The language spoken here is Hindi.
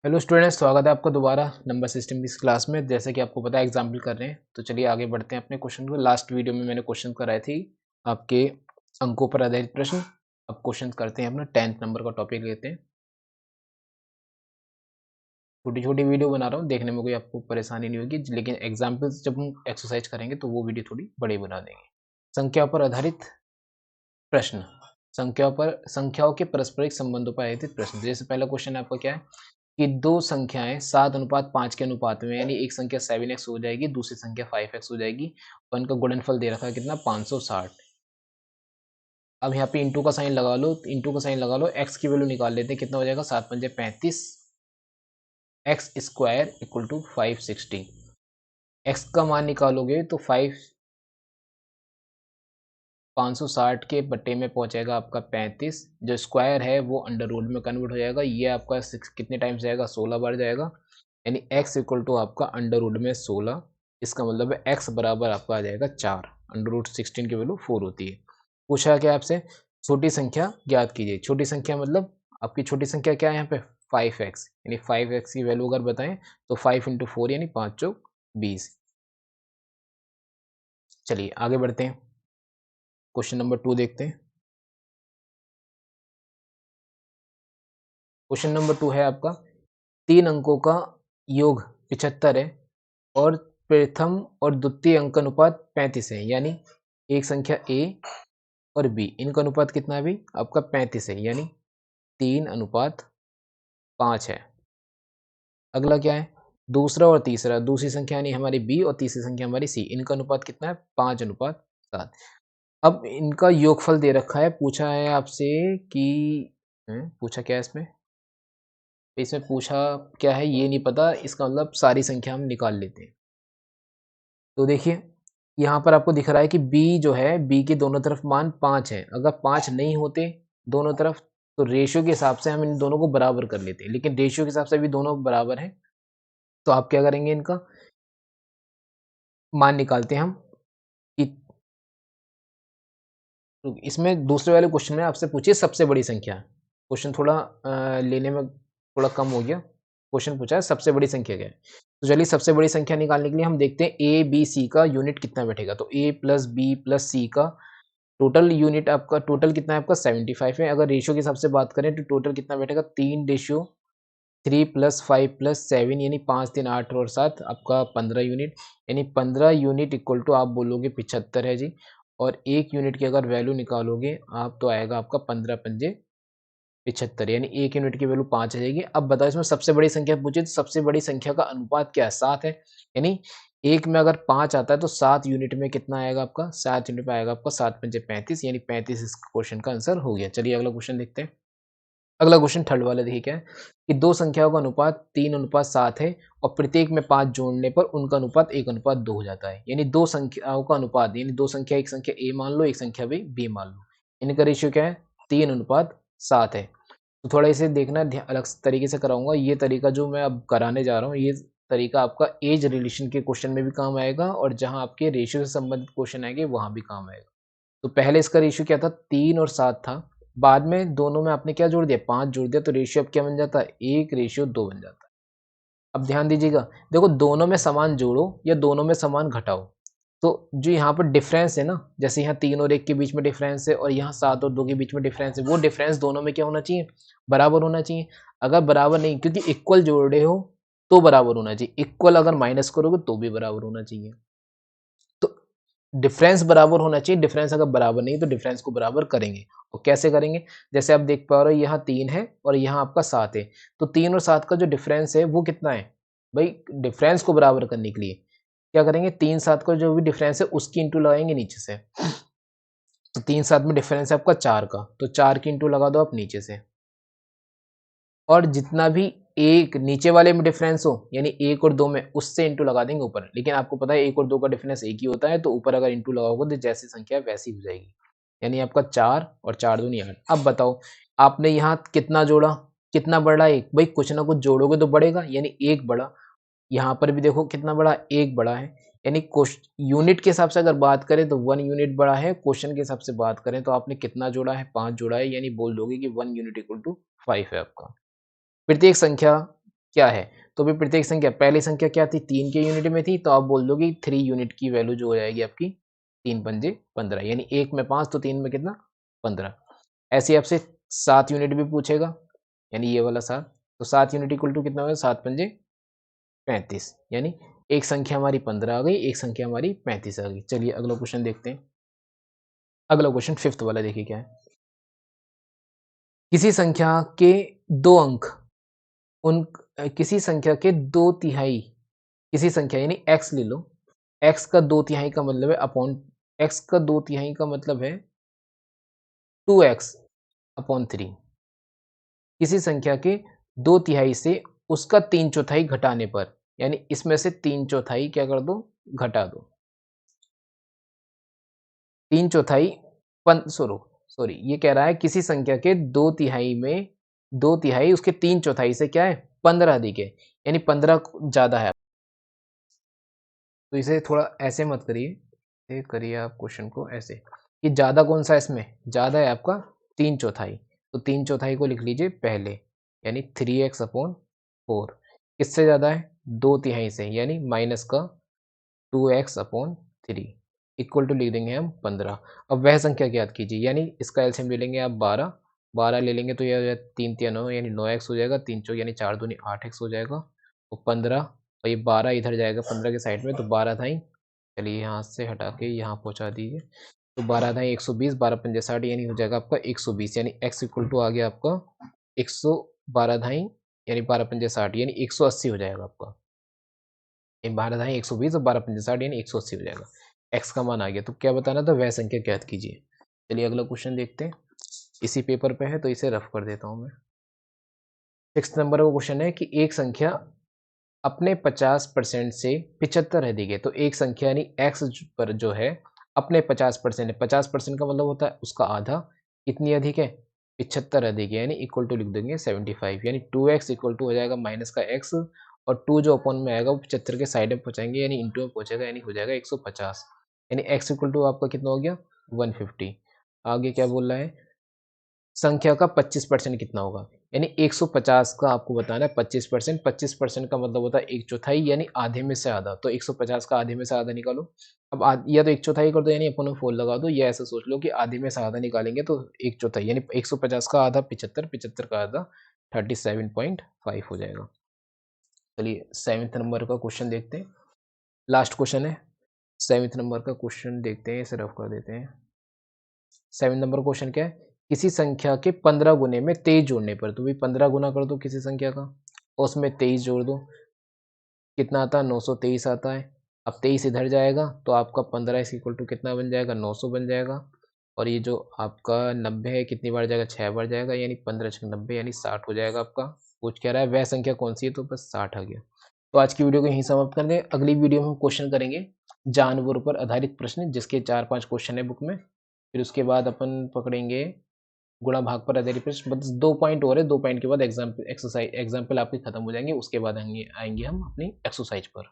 हेलो स्टूडेंट्स, स्वागत है आपका दोबारा नंबर सिस्टम की इस क्लास में। जैसे कि आपको पता है एग्जाम्पल कर रहे हैं, तो चलिए आगे बढ़ते हैं अपने क्वेश्चन को। लास्ट वीडियो में मैंने क्वेश्चन कराए थी आपके अंकों पर आधारित प्रश्न। अब क्वेश्चन करते हैं अपना 10th नंबर का टॉपिक लेते हैं। छोटी छोटी वीडियो बना रहा हूँ, देखने में कोई आपको परेशानी नहीं होगी, लेकिन एग्जाम्पल्स जब हम एक्सरसाइज करेंगे तो वो वीडियो थोड़ी बड़ी बना देंगे। संख्या पर आधारित प्रश्न। संख्याओं के पारस्परिक संबंधों पर आधारित प्रश्न। जैसे पहला क्वेश्चन आपका क्या है कि दो संख्याएं 7:5 के अनुपात में, यानी एक संख्या 7x हो जाएगी, दूसरी संख्या 5x हो जाएगी, और इनका गुणनफल दे रखा है कितना 560। अब यहाँ पे इंटू का साइन लगा लो, इंटू का साइन लगा लो, x की वैल्यू निकाल लेते हैं, कितना हो जाएगा 7 पंजे 35, x square equal to 560। x का मान निकालोगे तो 560 के बट्टे में पहुंचेगा आपका 35, जो स्क्वायर है वो अंडर रूट में कन्वर्ट हो जाएगा। ये आपका कितने टाइम्स जाएगा, 16 बार जाएगा, यानी x इक्वल टू आपका अंडर रूट में 16। इसका मतलब है x बराबर आपका आ जाएगा 4। अंडर रूट 16 की वैल्यू 4 होती है। पूछा क्या आपसे, छोटी संख्या ज्ञात कीजिए। छोटी संख्या मतलब आपकी छोटी संख्या क्या है यहाँ पे 5x, यानी 5x की वैल्यू अगर बताएं तो 5 इंटू 4 यानी 5 चौक 20। चलिए आगे बढ़ते हैं, क्वेश्चन नंबर 2 देखते हैं। क्वेश्चन नंबर 2 है आपका, 3 अंकों का योग 75 है और प्रथम और द्वितीय अंक अनुपात 35 है, यानी एक संख्या a और b, इनका अनुपात कितना है अभी आपका 35 है, यानी 3:5 है। अगला क्या है, दूसरा और तीसरा, दूसरी संख्या यानी हमारी b और तीसरी संख्या हमारी c, इनका अनुपात कितना है 5:7। अब इनका योगफल दे रखा है, पूछा है आपसे कि पूछा क्या है इसमें, इसमें पूछा क्या है ये नहीं पता, इसका मतलब सारी संख्या हम निकाल लेते हैं। तो देखिए यहाँ पर आपको दिख रहा है कि b जो है, b के दोनों तरफ मान 5 है। अगर 5 नहीं होते दोनों तरफ तो रेशियो के हिसाब से हम इन दोनों को बराबर कर लेते हैं, लेकिन रेशियो के हिसाब से भी दोनों बराबर हैं। तो आप क्या करेंगे, इनका मान निकालते हैं हम कि तो इसमें दूसरे वाले क्वेश्चन में आपसे पूछिए सबसे बड़ी संख्या। क्वेश्चन थोड़ा लेने में थोड़ा कम हो गया। क्वेश्चन पूछा है सबसे बड़ी संख्या क्या है। तो चलिए सबसे बड़ी संख्या निकालने के लिए हम देखते हैं ए बी सी का यूनिट कितना बैठेगा। तो ए प्लस बी प्लस सी का टोटल यूनिट आपका टोटल कितना है आपका 75 है। अगर रेशियो के हिसाब से बात करें तो टोटल कितना बैठेगा 3:3 प्लस 5 प्लस 7, यानी 5 3 8 और 7 आपका 15 यूनिट, यानी 15 यूनिट इक्वल टू आप बोलोगे 75 है जी। और एक यूनिट की अगर वैल्यू निकालोगे आप तो आएगा आपका 15 पंजे 75, यानी एक यूनिट की वैल्यू 5 आ जाएगी। अब बताओ इसमें सबसे बड़ी संख्या पूछे तो सबसे बड़ी संख्या का अनुपात क्या है 7 है, यानी एक में अगर 5 आता है तो 7 यूनिट में कितना आएगा आपका 7 यूनिट में आएगा आपका 7 पंजे 35, यानी 35 इस क्वेश्चन का आंसर हो गया। चलिए अगला क्वेश्चन देखते हैं। अगला क्वेश्चन थर्ड वाला देखिए क्या है कि दो संख्याओं का अनुपात 3:7 है और प्रत्येक में 5 जोड़ने पर उनका अनुपात 1:2 हो जाता है। यानी दो संख्याओं का अनुपात, यानी दो संख्या, एक संख्या a मान लो, एक संख्या b मान लो, इनका रेशियो क्या है 3:7 है। तो थोड़ा इसे देखना अलग तरीके से कराऊंगा। ये तरीका जो मैं अब कराने जा रहा हूँ, ये तरीका आपका एज रिलेशन के क्वेश्चन में भी काम आएगा और जहाँ आपके रेशियो से संबंधित क्वेश्चन आएंगे वहां भी काम आएगा। तो पहले इसका रेशियो क्या था 3 और 7 था, बाद में दोनों में आपने क्या जोड़ दिया 5 जोड़ दिया, तो रेशियो अब क्या बन जाता है 1:2 बन जाता है। अब ध्यान दीजिएगा, देखो दोनों में समान जोड़ो या दोनों में समान घटाओ, तो जो यहाँ पर डिफरेंस है ना, जैसे यहाँ 3 और 1 के बीच में डिफरेंस है और यहाँ 7 और 2 के बीच में डिफरेंस है, वो डिफरेंस दोनों में क्या होना चाहिए बराबर होना चाहिए। अगर बराबर नहीं, क्योंकि इक्वल जोड़ रहे हो तो बराबर होना चाहिए, इक्वल अगर माइनस करोगे तो भी बराबर होना चाहिए। तो डिफरेंस बराबर होना चाहिए, डिफरेंस अगर बराबर नहीं तो डिफरेंस को बराबर करेंगे। और कैसे करेंगे, जैसे आप देख पा रहे हो यहाँ 3 है और यहाँ आपका 7 है, तो 3 और 7 का जो डिफरेंस है वो कितना है भाई, डिफरेंस को बराबर करने के लिए क्या करेंगे 3 7 का जो भी डिफरेंस है उसकी इंटू लगाएंगे नीचे से। तो 3 7 में डिफरेंस है आपका 4 का, तो 4 की इंटू लगा दो आप नीचे से। और जितना भी एक नीचे वाले में डिफरेंस हो, यानी 1 और 2 में, उससे इंटू लगा देंगे ऊपर। लेकिन आपको पता है 1 और 2 का डिफरेंस एक ही होता है, तो ऊपर अगर इंटू लगाओगे तो जैसी संख्या है वैसी हो जाएगी, यानी आपका 4 और 4 दूनी 8। अब बताओ आपने यहाँ कितना जोड़ा, कितना बढ़ा एक, भाई कुछ ना कुछ जोड़ोगे तो बढ़ेगा, यानी एक बढ़ा। यहाँ पर भी देखो कितना बड़ा, एक बड़ा है, यानी यूनिट के हिसाब से अगर बात करें तो 1 यूनिट बड़ा है, क्वेश्चन के हिसाब से बात करें तो आपने कितना जोड़ा है 5 जोड़ा है, यानी बोल दोगे कि 1 यूनिट इक्वल टू 5 है आपका। प्रत्येक संख्या क्या है? तो भी प्रत्येक संख्या, पहली संख्या क्या थी? 3 के यूनिट में थी, तो आप बोल दोगे 3 यूनिट की वैल्यू जो हो जाएगी आपकी 3 पंजे 15, यानी 1 में 5 तो 3 में कितना? 15। ऐसे ही आपसे 7 यूनिट भी पूछेगा, यानी ये वाला 7, तो 7 यूनिट इक्वल टू कितना होगा? 7 पंजे 35, यानी एक संख्या हमारी 15 आ गई, एक संख्या हमारी 35 आ गई। चलिए अगला क्वेश्चन देखते हैं। अगला क्वेश्चन 5th वाला देखिए क्या है? किसी संख्या के 2 अंक किसी संख्या के 2 तिहाई, किसी संख्या यानी x ले लो, x का 2 तिहाई का मतलब है अपॉन, x का 2 तिहाई का मतलब है 2x अपॉन 3। किसी संख्या के 2 तिहाई से उसका 3 चौथाई घटाने पर, यानी इसमें से 3 चौथाई क्या कर दो? घटा दो। 3 चौथाई पन सोरो सॉरी ये कह रहा है किसी संख्या के 2 तिहाई में 2 तिहाई उसके 3 चौथाई से क्या है? 15 अधिक है, यानी 15 ज़्यादा है। तो इसे थोड़ा ऐसे मत करिए, ये करिए आप क्वेश्चन को ऐसे कि ज़्यादा कौन सा है इसमें? ज़्यादा है आपका 3 चौथाई, तो 3 चौथाई को लिख लीजिए पहले, यानी 3x अपॉन 4। किससे ज़्यादा है? 2 तिहाई से, यानी माइनस का 2x अपॉन 3 इक्वल टू लिख देंगे हम 15। अब वह संख्या ज्ञात कीजिए, यानी इसका एलसीएम ले लेंगे आप 12, 12 ले लेंगे तो यह 3 तिया 9, यानी 9x हो जाएगा, 3 चौक यानी 4 दूनी 8x हो जाएगा, और 15 और ये 12 इधर जाएगा 15 के साइड में, तो 12 था ही, चलिए यहाँ से हटा के यहाँ पहुँचा दीजिए, तो 12 था 120, 12 पंजे 60, यानी हो जाएगा आपका 120, यानी x इक्वल टू आ गया आपका 112 धाई, यानी 12 पंजे 60, यानी 180 हो जाएगा आपका। ये 12 धाई 120 और 12 पंजे 60, यानी 180 हो जाएगा। x का मान आ गया, तो क्या बताना था? वह संख्या ज्ञात कीजिए। चलिए अगला क्वेश्चन देखते हैं, इसी पेपर पे है तो इसे रफ कर देता हूँ मैं। 6 नंबर का क्वेश्चन है कि एक संख्या अपने 50% से 75 अधिक है, तो एक संख्या यानी x पर जो है अपने 50% है, 50% का मतलब होता है उसका आधा, कितनी अधिक है? 75 अधिक है, यानी इक्वल टू लिख देंगे 75, यानी 2x इक्वल टू हो जाएगा माइनस का x, और 2 जो अपॉन में आएगा वो 75 के साइड में पहुंचाएंगे, यानी इंटू में पहुंचेगा, यानी हो जाएगा 150, यानी x इक्वल टू आपका कितना हो गया? 150। आगे क्या बोल रहा है? संख्या का 25% कितना होगा? यानी 150 का आपको बताना है 25%, 25% का मतलब होता है 1/4, यानी आधे में से आधा, तो 150 का आधे में से आधा निकालो। अब या तो 1/4 कर दो, यानी अपन में 4 लगा दो, या ऐसा सोच लो कि आधे में से आधा निकालेंगे तो 1/4, यानी 150 का आधा 75, 75 का आधा 37.5 हो जाएगा। चलिए 7th नंबर का क्वेश्चन देखते हैं, लास्ट क्वेश्चन है। 7th नंबर का क्वेश्चन देखते हैं, इसे रफ कर देते हैं। 7 नंबर क्वेश्चन क्या है? किसी संख्या के 15 गुने में 23 जोड़ने पर, तो भाई 15 गुना कर दो किसी संख्या का और उसमें 23 जोड़ दो, कितना आता है? 923 आता है। अब 23 इधर जाएगा तो आपका 15 इस इक्वल टू कितना बन जाएगा? 900 बन जाएगा, और ये जो आपका 90 है कितनी बार जाएगा? 6 बार जाएगा, यानी 15 छक 90, यानी 60 हो जाएगा आपका। पूछ क्या रहा है? वह संख्या कौन सी है? तो बस 60 आ गया। तो आज की वीडियो को यहीं समाप्त कर दें। अगली वीडियो में हम क्वेश्चन करेंगे जानवरों पर आधारित प्रश्न, जिसके 4-5 क्वेश्चन है बुक में। फिर उसके बाद अपन पकड़ेंगे गुणा भाग पर आधारित प्रश्न, बस 2 पॉइंट और है, 2 पॉइंट के बाद एग्जाम्पल आपके खत्म हो जाएंगे, उसके बाद आएंगे हम अपनी एक्सरसाइज पर।